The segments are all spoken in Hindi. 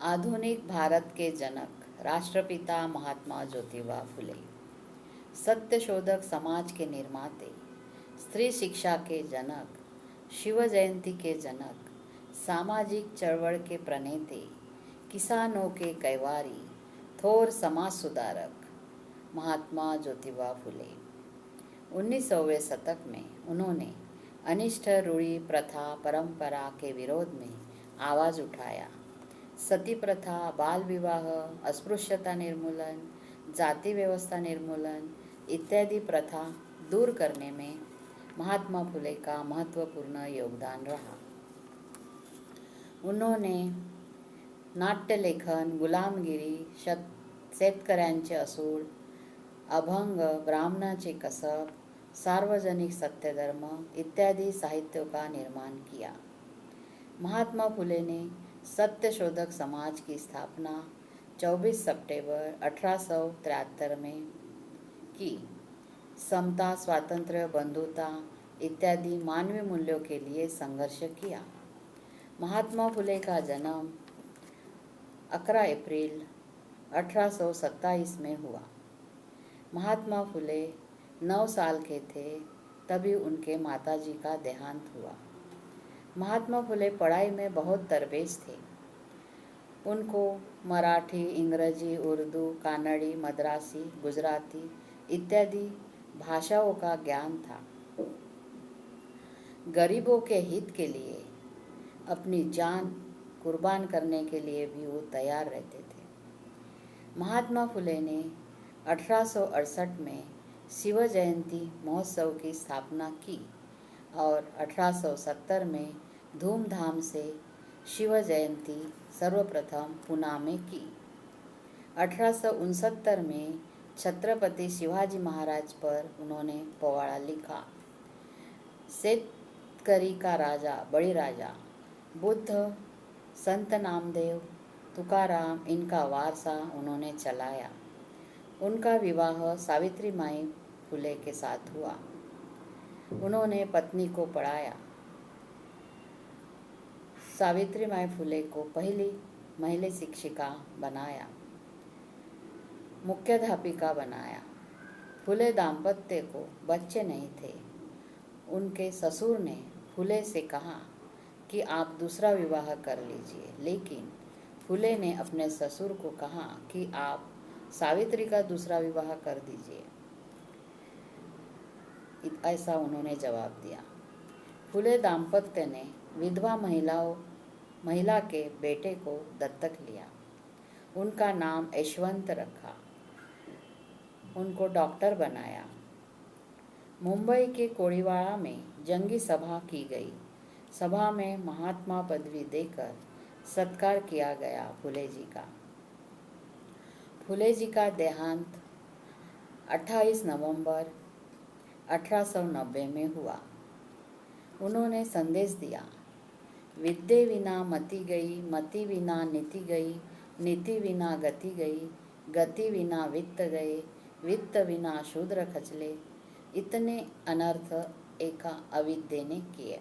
आधुनिक भारत के जनक राष्ट्रपिता महात्मा ज्योतिबा फुले, सत्यशोधक समाज के निर्माते, स्त्री शिक्षा के जनक, शिव जयंती के जनक, सामाजिक चळवळ के प्रणेते, किसानों के कैवारी, थोर समाज सुधारक महात्मा ज्योतिबा फुले। 19वें शतक में उन्होंने अनिष्ट रूढ़ी प्रथा परंपरा के विरोध में आवाज़ उठाया। सती प्रथा, बाल विवाह, अस्पृश्यता निर्मूलन, जाति व्यवस्था निर्मूलन इत्यादि प्रथा दूर करने में महात्मा फुले का महत्वपूर्ण योगदान रहा। उन्होंने नाट्यलेखन, गुलामगिरी, शेतकऱ्यांचे असूड, अभंग, ब्राह्मणाचे कसब, सार्वजनिक सत्यधर्म इत्यादि साहित्यों का निर्माण किया। महात्मा फुले ने सत्यशोधक समाज की स्थापना 24 सितंबर 1873 में की। समता, स्वातंत्र्य, बंधुता इत्यादि मानवीय मूल्यों के लिए संघर्ष किया। महात्मा फुले का जन्म 11 अप्रैल 1827 में हुआ। महात्मा फुले 9 साल के थे तभी उनके माताजी का देहांत हुआ। महात्मा फुले पढ़ाई में बहुत तरबेज थे। उनको मराठी, अंग्रेजी, उर्दू, कन्नड़ी, मद्रासी, गुजराती इत्यादि भाषाओं का ज्ञान था। गरीबों के हित के लिए अपनी जान कुर्बान करने के लिए भी वो तैयार रहते थे। महात्मा फुले ने 1868 में शिव जयंती महोत्सव की स्थापना की और 1870 में धूमधाम से शिव जयंती सर्वप्रथम पुणे में की। 1869 में छत्रपति शिवाजी महाराज पर उन्होंने पोवाड़ा लिखा। शेतकरी का राजा, बळीराजा, बुद्ध, संत नामदेव, तुकाराम इनका वारसा उन्होंने चलाया। उनका विवाह सावित्रीबाई फुले के साथ हुआ। उन्होंने पत्नी को पढ़ाया। सावित्रीबाई फुले को पहली महिला शिक्षिका बनाया, मुख्याध्यापिका बनाया। फुले दाम्पत्य को बच्चे नहीं थे। उनके ससुर ने फुले से कहा कि आप दूसरा विवाह कर लीजिए, लेकिन फुले ने अपने ससुर को कहा कि आप सावित्री का दूसरा विवाह कर दीजिए। ऐसा उन्होंने जवाब दिया। फुले दाम्पत्य ने विधवा महिला के बेटे को दत्तक लिया। उनका नाम यशवंत रखा। उनको डॉक्टर बनाया। मुंबई के कोड़ीवाड़ा में जंगी सभा की गई। सभा में महात्मा पदवी देकर सत्कार किया गया फुले जी का। फुले जी का देहांत 28 नवंबर 1890 में हुआ। उन्होंने संदेश दिया, विद्ये विना मति गई, मति विना नीति गई, नीति विना गति गई, गति विना वित्त गए, वित्त विना शूद्र खचले। इतने अनर्थ एका अविद्या ने किए।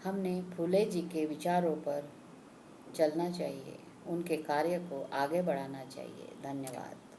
हमने फुले जी के विचारों पर चलना चाहिए, उनके कार्य को आगे बढ़ाना चाहिए। धन्यवाद।